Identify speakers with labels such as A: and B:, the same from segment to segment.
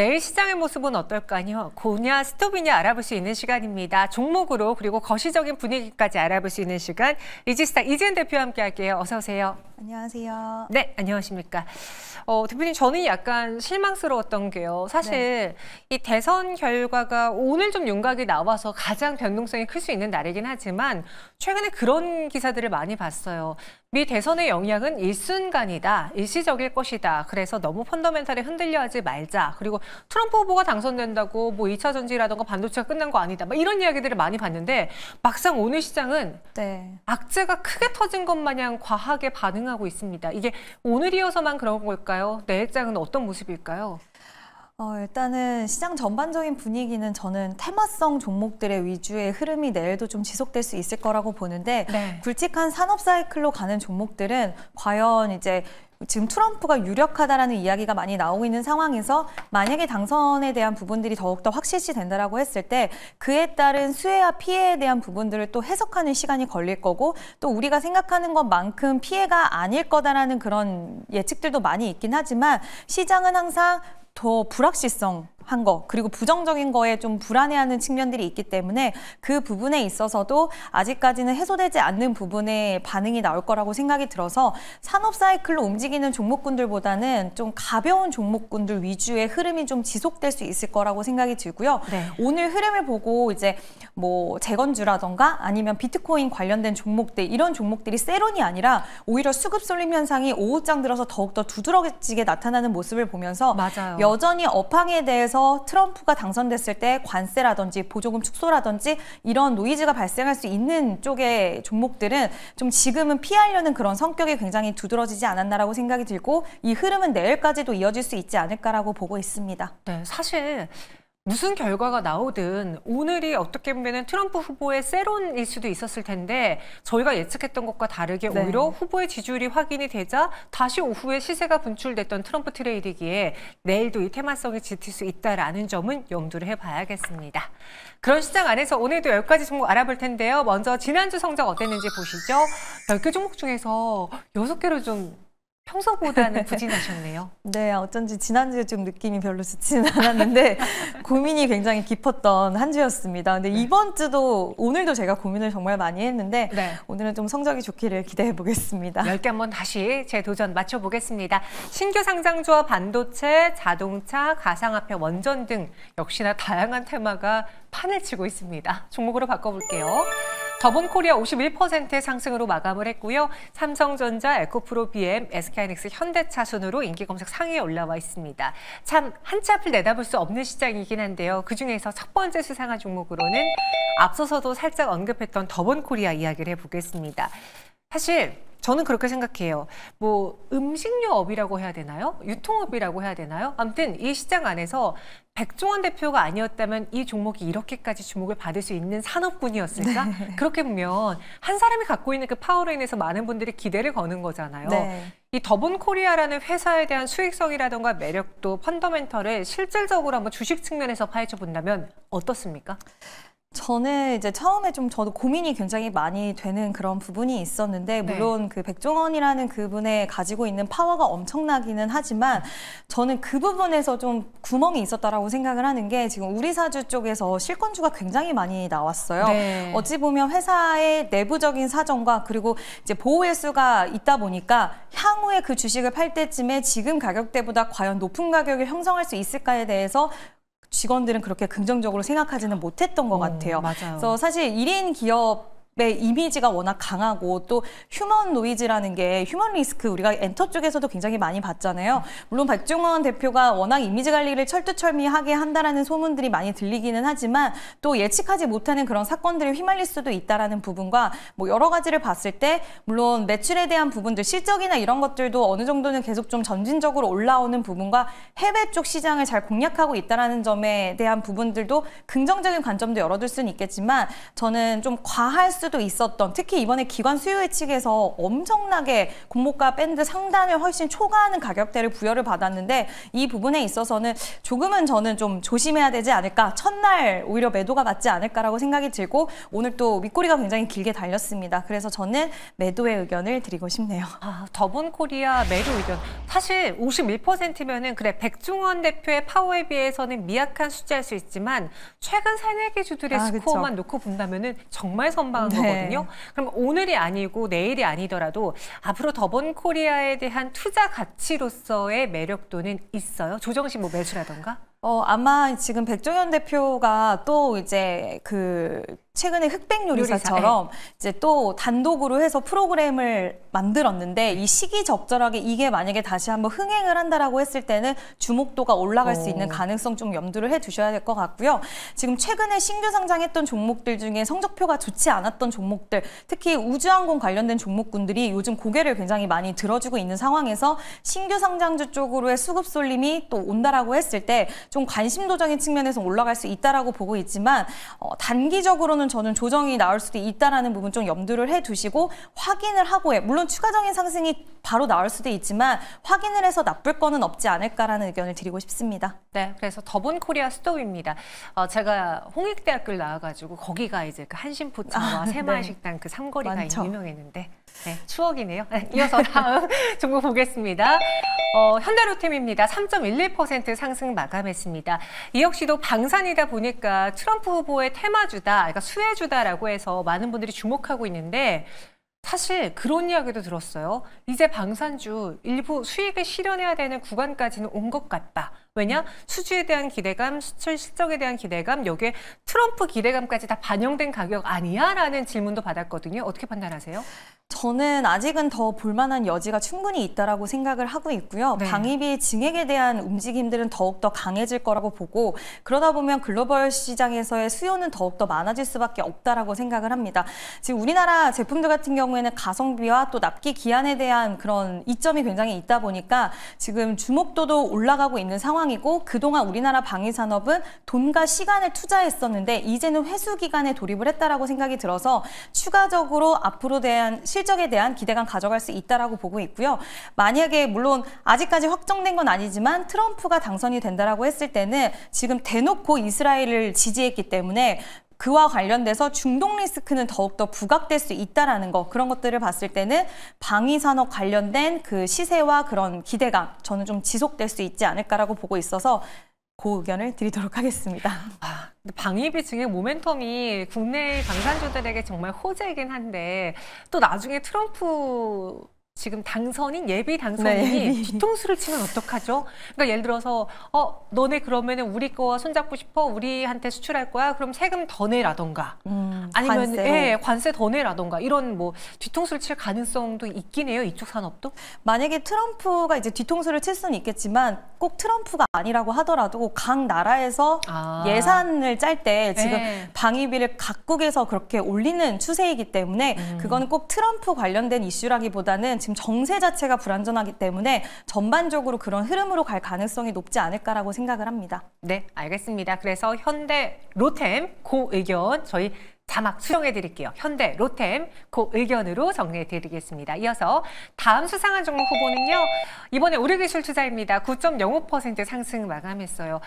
A: 내일 시장의 모습은 어떨까요? 고냐 스톱이냐 알아볼 수 있는 시간입니다. 종목으로 그리고 거시적인 분위기까지 알아볼 수 있는 시간. 리지스타 이지은 대표와 함께 할게요. 어서 오세요.
B: 안녕하세요.
A: 네, 안녕하십니까. 대표님, 저는 약간 실망스러웠던 게요. 사실 이 대선 결과가 오늘 좀 윤곽이 나와서 가장 변동성이 클 수 있는 날이긴 하지만 최근에 그런 기사들을 많이 봤어요. 미 대선의 영향은 일순간이다, 일시적일 것이다. 그래서 너무 펀더멘탈에 흔들려 하지 말자. 그리고 트럼프 후보가 당선된다고 뭐 2차 전지라던가 반도체가 끝난 거 아니다. 막 이런 이야기들을 많이 봤는데 막상 오늘 시장은 악재가 크게 터진 것 마냥 과하게 반응하고 있습니다. 이게 오늘이어서만 그런 걸까요? 내일장은 어떤 모습일까요?
B: 일단은 시장 전반적인 분위기는 저는 테마성 종목들의 위주의 흐름이 내일도 좀 지속될 수 있을 거라고 보는데 굵직한 산업 사이클로 가는 종목들은 과연 이제 지금 트럼프가 유력하다라는 이야기가 많이 나오고 있는 상황에서 만약에 당선에 대한 부분들이 더욱더 확실시 된다라고 했을 때 그에 따른 수혜와 피해에 대한 부분들을 또 해석하는 시간이 걸릴 거고 또 우리가 생각하는 것만큼 피해가 아닐 거다라는 그런 예측들도 많이 있긴 하지만 시장은 항상 더 불확실성한 거 그리고 부정적인 거에 좀 불안해하는 측면들이 있기 때문에 그 부분에 있어서도 아직까지는 해소되지 않는 부분에 반응이 나올 거라고 생각이 들어서 산업 사이클로 움직이는 종목군들보다는 좀 가벼운 종목군들 위주의 흐름이 좀 지속될 수 있을 거라고 생각이 들고요. 오늘 흐름을 보고 이제 뭐 재건주라던가 아니면 비트코인 관련된 종목들 이런 종목들이 세론이 아니라 오히려 수급 쏠림 현상이 오후장 들어서 더욱더 두드러지게 나타나는 모습을 보면서 여전히 업황에 대해서 트럼프가 당선됐을 때 관세라든지 보조금 축소라든지 이런 노이즈가 발생할 수 있는 쪽의 종목들은 좀 지금은 피하려는 그런 성격이 굉장히 두드러지지 않았나라고 생각이 들고 이 흐름은 내일까지도 이어질 수 있지 않을까라고 보고 있습니다.
A: 네, 사실 무슨 결과가 나오든 오늘이 어떻게 보면 트럼프 후보의 세론일 수도 있었을 텐데 저희가 예측했던 것과 다르게 오히려 후보의 지지율이 확인이 되자 다시 오후에 시세가 분출됐던 트럼프 트레이드기에 내일도 이 테마성이 짙을 수 있다라는 점은 염두를 해봐야겠습니다. 그런 시장 안에서 오늘도 10가지 종목 알아볼 텐데요. 먼저 지난주 성적 어땠는지 보시죠. 10개 종목 중에서 6개로 좀 평소보다는 부진하셨네요.
B: 네, 어쩐지 지난주에 좀 느낌이 별로 좋지는 않았는데 고민이 굉장히 깊었던 한 주였습니다. 근데 이번 주도 오늘도 제가 고민을 정말 많이 했는데 오늘은 좀 성적이 좋기를 기대해 보겠습니다.
A: 10개 한번 다시 재도전 맞춰보겠습니다. 신규 상장주와 반도체, 자동차, 가상화폐, 원전 등 역시나 다양한 테마가 판을 치고 있습니다. 종목으로 바꿔볼게요. 더본코리아 51%의 상승으로 마감을 했고요. 삼성전자, 에코프로 BM, SK하이닉스, 현대차 순으로 인기 검색 상위에 올라와 있습니다. 참 한 치 앞을 내다볼 수 없는 시장이긴 한데요. 그중에서 첫 번째 수상한 종목으로는 앞서서도 살짝 언급했던 더본코리아 이야기를 해보겠습니다. 사실 저는 그렇게 생각해요. 뭐 음식료업이라고 해야 되나요? 유통업이라고 해야 되나요? 아무튼 이 시장 안에서 백종원 대표가 아니었다면 이 종목이 이렇게까지 주목을 받을 수 있는 산업군이었을까? 그렇게 보면 한 사람이 갖고 있는 그 파워로 인해서 많은 분들이 기대를 거는 거잖아요. 이 더본코리아라는 회사에 대한 수익성이라던가 매력도 펀더멘털을 실질적으로 한번 주식 측면에서 파헤쳐 본다면 어떻습니까?
B: 저는 이제 처음에 좀 저도 고민이 굉장히 많이 되는 그런 부분이 있었는데 물론 그 백종원이라는 그분의 가지고 있는 파워가 엄청나기는 하지만 저는 그 부분에서 좀 구멍이 있었다라고 생각을 하는 게 지금 우리사주 쪽에서 실권주가 굉장히 많이 나왔어요. 어찌 보면 회사의 내부적인 사정과 그리고 이제 보호일수가 있다 보니까 향후에 그 주식을 팔 때쯤에 지금 가격대보다 과연 높은 가격을 형성할 수 있을까에 대해서 직원들은 그렇게 긍정적으로 생각하지는 못했던 것 같아요. 그래서 사실 1인 기업의 이미지가 워낙 강하고 또 휴먼 노이즈라는 게 휴먼 리스크 우리가 엔터 쪽에서도 굉장히 많이 봤잖아요. 물론 백종원 대표가 워낙 이미지 관리를 철두철미하게 한다라는 소문들이 많이 들리기는 하지만 또 예측하지 못하는 그런 사건들을 휘말릴 수도 있다라는 부분과 뭐 여러 가지를 봤을 때 물론 매출에 대한 부분들 실적이나 이런 것들도 어느 정도는 계속 좀 점진적으로 올라오는 부분과 해외 쪽 시장을 잘 공략하고 있다라는 점에 대한 부분들도 긍정적인 관점도 열어둘 수는 있겠지만 저는 좀 과할 수도 있었던, 특히 이번에 기관 수요회 측에서 엄청나게 공모가 밴드 상단을 훨씬 초과하는 가격대를 부여를 받았는데 이 부분에 있어서는 조금은 저는 좀 조심해야 되지 않을까, 첫날 오히려 매도가 맞지 않을까라고 생각이 들고 오늘 또 윗꼬리가 굉장히 길게 달렸습니다. 그래서 저는 매도의 의견을 드리고 싶네요.
A: 더본코리아 매도 의견. 사실 51%면은 그래 백종원 대표의 파워에 비해서는 미약한 숫자일 수 있지만 최근 세네 개 주들의 스코어만 놓고 본다면은 정말 선방한 거거든요. 그럼 오늘이 아니고 내일이 아니더라도 앞으로 더본코리아에 대한 투자 가치로서의 매력도는 있어요? 조정식 뭐 매수라던가?
B: 아마 지금 백종원 대표가 또 이제 최근에 흑백 요리사처럼 이제 또 단독으로 해서 프로그램을 만들었는데 이 시기적절하게 이게 만약에 다시 한번 흥행을 한다라고 했을 때는 주목도가 올라갈 수 있는 가능성 좀 염두를 해두셔야 될 것 같고요. 지금 최근에 신규 상장했던 종목들 중에 성적표가 좋지 않았던 종목들, 특히 우주항공 관련된 종목군들이 요즘 고개를 굉장히 많이 들어주고 있는 상황에서 신규 상장주 쪽으로의 수급 쏠림이 또 온다라고 했을 때 좀 관심도적인 측면에서 올라갈 수 있다라고 보고 있지만 단기적으로는 저는 조정이 나올 수도 있다라는 부분 좀 염두를 해두시고 확인을 하고 물론 추가적인 상승이 바로 나올 수도 있지만 확인을 해서 나쁠 거는 없지 않을까라는 의견을 드리고 싶습니다.
A: 네, 그래서 더본코리아 스토어입니다. 제가 홍익대학교를 나와가지고 거기가 이제 그 한신포차와 새마을식당 그 삼거리가 유명했는데 추억이네요. 이어서 다음 종목 보겠습니다. 현대로템입니다. 3.11% 상승 마감했습니다. 이 역시도 방산이다 보니까 트럼프 후보의 테마주다, 그러니까 수혜주다라고 해서 많은 분들이 주목하고 있는데 사실 그런 이야기도 들었어요. 이제 방산주 일부 수익을 실현해야 되는 구간까지는 온 것 같다. 왜냐? 수주에 대한 기대감, 수출 실적에 대한 기대감, 여기에 트럼프 기대감까지 다 반영된 가격 아니야? 라는 질문도 받았거든요. 어떻게 판단하세요?
B: 저는 아직은 더 볼만한 여지가 충분히 있다라고 생각을 하고 있고요. 방위비 증액에 대한 움직임들은 더욱더 강해질 거라고 보고 그러다 보면 글로벌 시장에서의 수요는 더욱더 많아질 수밖에 없다라고 생각을 합니다. 지금 우리나라 제품들 같은 경우에는 가성비와 또 납기 기한에 대한 그런 이점이 굉장히 있다 보니까 지금 주목도도 올라가고 있는 상황이고 그동안 우리나라 방위산업은 돈과 시간을 투자했었는데 이제는 회수 기간에 돌입을 했다라고 생각이 들어서 추가적으로 앞으로 대한 실적에 대한 기대감 가져갈 수 있다라고 보고 있고요. 만약에 물론 아직까지 확정된 건 아니지만 트럼프가 당선이 된다라고 했을 때는 지금 대놓고 이스라엘을 지지했기 때문에 그와 관련돼서 중동 리스크는 더욱더 부각될 수 있다라는 거, 그런 것들을 봤을 때는 방위산업 관련된 그 시세와 그런 기대감 저는 좀 지속될 수 있지 않을까라고 보고 있어서 그 의견을 드리도록 하겠습니다.
A: 근데 방위비 증액 모멘텀이 국내 방산주들에게 정말 호재이긴 한데 또 나중에 트럼프 지금 당선인, 예비 당선인이 뒤통수를 치면 어떡하죠? 그러니까 예를 들어서 너네 그러면은 우리 거와 손잡고 싶어? 우리한테 수출할 거야? 그럼 세금 더 내라던가 아니면 관세 더 내라던가 이런 뭐 뒤통수를 칠 가능성도 있긴 해요. 이쪽 산업도?
B: 만약에 트럼프가 이제 뒤통수를 칠 수는 있겠지만 꼭 트럼프가 아니라고 하더라도 각 나라에서 예산을 짤 때 지금 방위비를 각국에서 그렇게 올리는 추세이기 때문에 그거는 꼭 트럼프 관련된 이슈라기보다는 지금 정세 자체가 불안전하기 때문에 전반적으로 그런 흐름으로 갈 가능성이 높지 않을까라고 생각을 합니다.
A: 네, 알겠습니다. 그래서 현대 로템 그 의견 저희 자막 수정해 드릴게요. 현대 로템 그 의견으로 정리해 드리겠습니다. 이어서 다음 수상한 종목 후보는요. 이번에 우리기술 투자입니다. 9.05% 상승 마감했어요.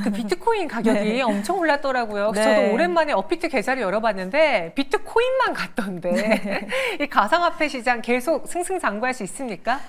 A: 그 비트코인 가격이 엄청 올랐더라고요. 저도 오랜만에 업비트 계좌를 열어봤는데 비트코인만 갔던데 이 가상화폐 시장 계속 승승장구할 수 있습니까?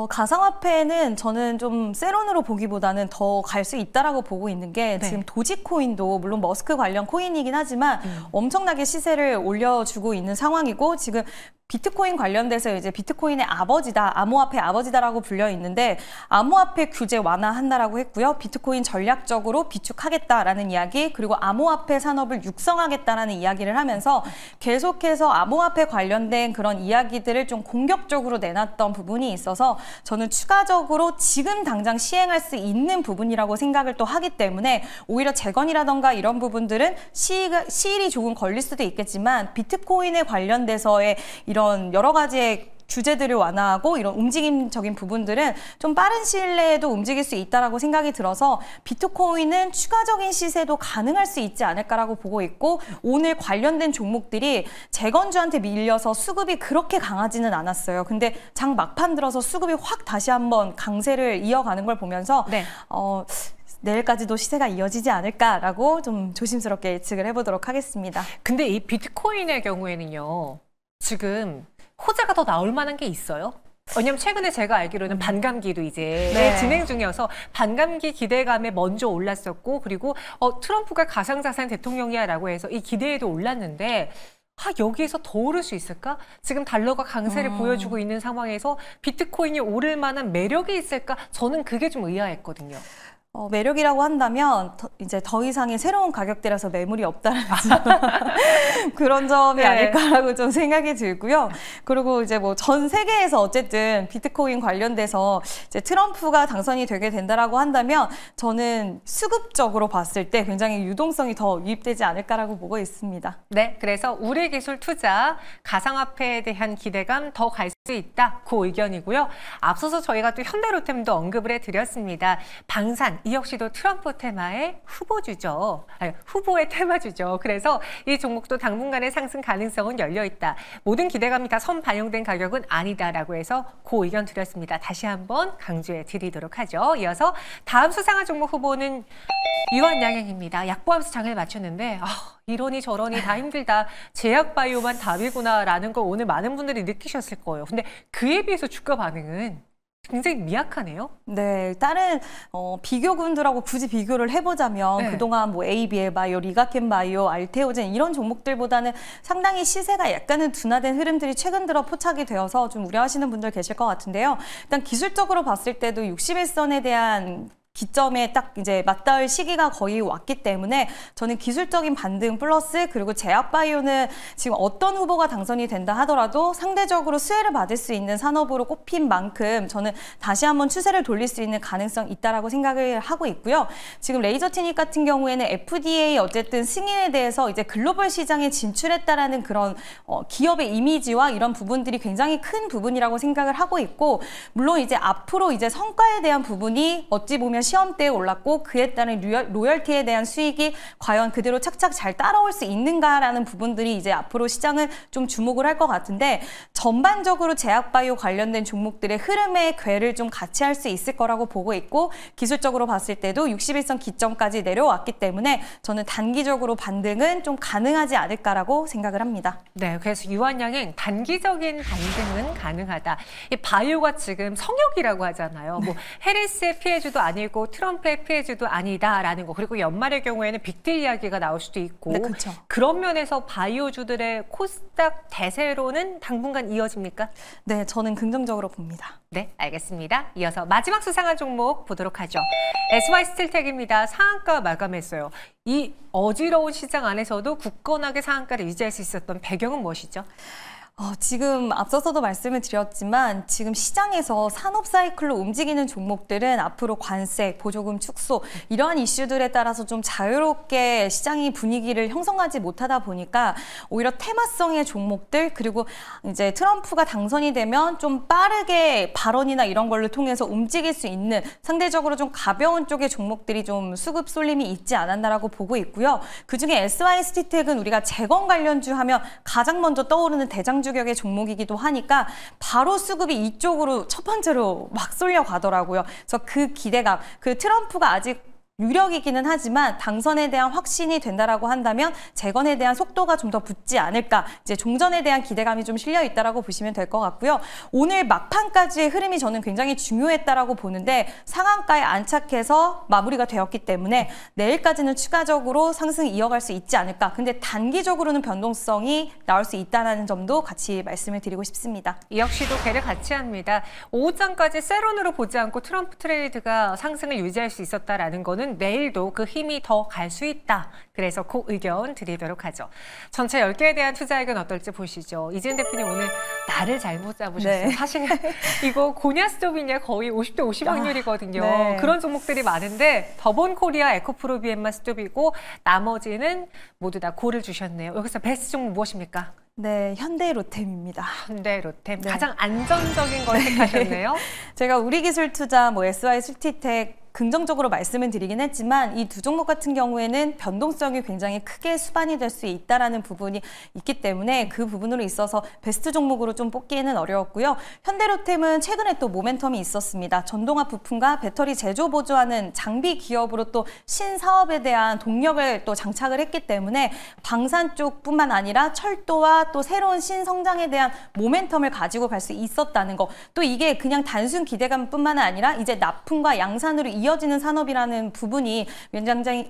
B: 가상화폐는 저는 좀 세론으로 보기보다는 더 갈 수 있다라고 보고 있는 게 지금 도지코인도 물론 머스크 관련 코인이긴 하지만 엄청나게 시세를 올려주고 있는 상황이고 지금 비트코인 관련돼서 이제 비트코인의 아버지다, 암호화폐 아버지다라고 불려 있는데 암호화폐 규제 완화한다라고 했고요. 비트코인 전략적으로 비축하겠다라는 이야기, 그리고 암호화폐 산업을 육성하겠다라는 이야기를 하면서 계속해서 암호화폐 관련된 그런 이야기들을 좀 공격적으로 내놨던 부분이 있어서 저는 추가적으로 지금 당장 시행할 수 있는 부분이라고 생각을 또 하기 때문에 오히려 재건이라던가 이런 부분들은 시일이 조금 걸릴 수도 있겠지만 비트코인에 관련돼서의 이런 여러 가지의 규제들을 완화하고 이런 움직임적인 부분들은 좀 빠른 시일 내에도 움직일 수 있다라고 생각이 들어서 비트코인은 추가적인 시세도 가능할 수 있지 않을까라고 보고 있고 오늘 관련된 종목들이 재건주한테 밀려서 수급이 그렇게 강하지는 않았어요. 근데 장 막판 들어서 수급이 확 다시 한번 강세를 이어가는 걸 보면서
A: 네.
B: 내일까지도 시세가 이어지지 않을까라고 좀 조심스럽게 예측을 해보도록 하겠습니다.
A: 근데 이 비트코인의 경우에는요. 지금 호재가 더 나올 만한 게 있어요? 왜냐면 최근에 제가 알기로는 반감기도 이제
B: 네.
A: 진행 중이어서 반감기 기대감에 먼저 올랐었고 그리고 트럼프가 가상자산 대통령이야라고 해서 이 기대에도 올랐는데 여기에서 더 오를 수 있을까? 지금 달러가 강세를 보여주고 있는 상황에서 비트코인이 오를 만한 매력이 있을까? 저는 그게 좀 의아했거든요.
B: 매력이라고 한다면 이제 더 이상의 새로운 가격대라서 매물이 없다는 그런 점이
A: 네.
B: 아닐까라고 좀 생각이 들고요. 그리고 이제 뭐 전 세계에서 어쨌든 비트코인 관련돼서 이제 트럼프가 당선이 되게 된다라고 한다면 저는 수급적으로 봤을 때 굉장히 유동성이 더 유입되지 않을까라고 보고 있습니다.
A: 네, 그래서 우리 기술 투자, 가상화폐에 대한 기대감 더 갈 수 있다. 그 의견이고요. 앞서서 저희가 또 현대로템도 언급을 해드렸습니다. 방산, 이 역시도 트럼프 테마의 후보주죠. 후보의 테마주죠. 그래서 이 종목도 당분간의 상승 가능성은 열려있다. 모든 기대감이 다 선반영된 가격은 아니다라고 해서 그 의견 드렸습니다. 다시 한번 강조해 드리도록 하죠. 이어서 다음 수상한 종목 후보는 유한양행입니다. 약보합수 장을 마쳤는데 이러니 저러니 다 힘들다. 제약바이오만 답이구나라는 걸 오늘 많은 분들이 느끼셨을 거예요. 근데 그에 비해서 주가 반응은 굉장히 미약하네요.
B: 네, 다른 비교군들하고 굳이 비교를 해보자면
A: 네.
B: 그동안 뭐 ABL 바이오, 리가켄 바이오, 알테오젠 이런 종목들보다는 상당히 시세가 약간은 둔화된 흐름들이 최근 들어 포착이 되어서 좀 우려하시는 분들 계실 것 같은데요. 일단 기술적으로 봤을 때도 61선에 대한 기점에 딱 이제 맞닿을 시기가 거의 왔기 때문에 저는 기술적인 반등 플러스 그리고 제약바이오는 지금 어떤 후보가 당선이 된다 하더라도 상대적으로 수혜를 받을 수 있는 산업으로 꼽힌 만큼 저는 다시 한번 추세를 돌릴 수 있는 가능성 있다라고 생각을 하고 있고요. 지금 레이저티닉 같은 경우에는 FDA 어쨌든 승인에 대해서 이제 글로벌 시장에 진출했다라는 그런 기업의 이미지와 이런 부분들이 굉장히 큰 부분이라고 생각을 하고 있고 물론 이제 앞으로 이제 성과에 대한 부분이 어찌 보면 시험대에 올랐고 그에 따른 로열티에 대한 수익이 과연 그대로 착착 잘 따라올 수 있는가라는 부분들이 이제 앞으로 시장을 좀 주목을 할 것 같은데 전반적으로 제약바이오 관련된 종목들의 흐름의 궤를 좀 같이 할 수 있을 거라고 보고 있고 기술적으로 봤을 때도 61선 기점까지 내려왔기 때문에 저는 단기적으로 반등은 좀 가능하지 않을까라고 생각을 합니다.
A: 네, 그래서 유한양행 단기적인 반등은 가능하다. 이 바이오가 지금 성역이라고 하잖아요. 뭐 해리스의 피해주도 아니고 트럼프의 피해주도 아니다라는 거. 그리고 연말의 경우에는 빅딜 이야기가 나올 수도 있고.
B: 네, 그렇죠.
A: 그런 면에서 바이오주들의 코스닥 대세로는 당분간 이어집니까?
B: 네, 저는 긍정적으로 봅니다.
A: 네, 알겠습니다. 이어서 마지막 수상한 종목 보도록 하죠. SY스틸텍입니다. 상한가 마감했어요. 이 어지러운 시장 안에서도 굳건하게 상한가를 유지할 수 있었던 배경은 무엇이죠?
B: 지금 앞서서도 말씀을 드렸지만 지금 시장에서 산업 사이클로 움직이는 종목들은 앞으로 관세, 보조금 축소 이러한 이슈들에 따라서 좀 자유롭게 시장이 분위기를 형성하지 못하다 보니까 오히려 테마성의 종목들 그리고 이제 트럼프가 당선이 되면 좀 빠르게 발언이나 이런 걸로 통해서 움직일 수 있는 상대적으로 좀 가벼운 쪽의 종목들이 좀 수급 쏠림이 있지 않았나라고 보고 있고요. 그중에 SY스틸텍은 우리가 재건 관련주 하면 가장 먼저 떠오르는 대장 주격의 종목이기도 하니까 바로 수급이 이쪽으로 첫 번째로 막 쏠려 가더라고요. 그래서 그 기대감, 그 트럼프가 아직 유력이기는 하지만 당선에 대한 확신이 된다라고 한다면 재건에 대한 속도가 좀 더 붙지 않을까. 이제 종전에 대한 기대감이 좀 실려 있다라고 보시면 될 것 같고요. 오늘 막판까지의 흐름이 저는 굉장히 중요했다라고 보는데 상한가에 안착해서 마무리가 되었기 때문에 내일까지는 추가적으로 상승 이어갈 수 있지 않을까. 근데 단기적으로는 변동성이 나올 수 있다는 점도 같이 말씀을 드리고 싶습니다.
A: 이 역시도 개를 같이 합니다. 오후장까지 세론으로 보지 않고 트럼프 트레이드가 상승을 유지할 수 있었다라는 거는 내일도 그 힘이 더 갈 수 있다. 그래서 그 의견 드리도록 하죠. 전체 10개에 대한 투자 의견 어떨지 보시죠. 이재은 대표님 오늘 날을 잘못 잡으셨어요.
B: 네.
A: 사실 이거 고냐 스톱이냐 거의 50대 50 확률이거든요.
B: 네.
A: 그런 종목들이 많은데 더본 코리아 에코프로 비엔만 스톱이고 나머지는 모두 다 고를 주셨네요. 여기서 베스트 종목 무엇입니까?
B: 네, 현대로템입니다.
A: 현대로템. 네. 가장 안전적인 걸 택하셨네요.
B: 제가 우리기술투자, SY술티텍 긍정적으로 말씀을 드리긴 했지만 이 두 종목 같은 경우에는 변동성이 굉장히 크게 수반이 될 수 있다라는 부분이 있기 때문에 그 부분으로 있어서 베스트 종목으로 좀 뽑기에는 어려웠고요. 현대로템은 최근에 또 모멘텀이 있었습니다. 전동화 부품과 배터리 제조 보조하는 장비 기업으로 또 신사업에 대한 동력을 또 장착을 했기 때문에 방산 쪽뿐만 아니라 철도와 또 새로운 신성장에 대한 모멘텀을 가지고 갈 수 있었다는 거. 또 이게 그냥 단순 기대감뿐만 아니라 이제 납품과 양산으로 이어지는 산업이라는 부분이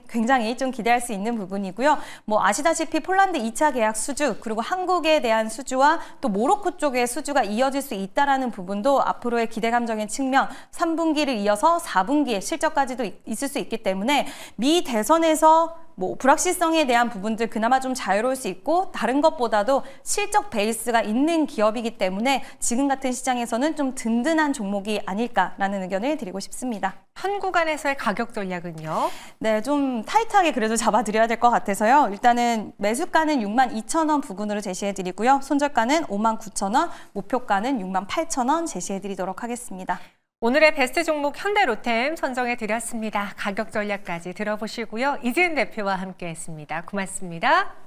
B: 굉장히 좀 기대할 수 있는 부분이고요. 아시다시피 폴란드 2차 계약 수주 그리고 한국에 대한 수주와 또 모로코 쪽의 수주가 이어질 수 있다라는 부분도 앞으로의 기대감적인 측면 3분기를 이어서 4분기의 실적까지도 있을 수 있기 때문에 미 대선에서 불확실성에 대한 부분들 그나마 좀 자유로울 수 있고 다른 것보다도 실적 베이스가 있는 기업이기 때문에 지금 같은 시장에서는 좀 든든한 종목이 아닐까라는 의견을 드리고 싶습니다.
A: 한 구간에서의 가격 전략은요?
B: 네, 좀 타이트하게 그래도 잡아드려야 될 것 같아서요. 일단은 매수가는 62,000원 부근으로 제시해드리고요. 손절가는 59,000원, 목표가는 68,000원 제시해드리도록 하겠습니다.
A: 오늘의 베스트 종목 현대로템 선정해드렸습니다. 가격 전략까지 들어보시고요. 이지은 대표와 함께했습니다. 고맙습니다.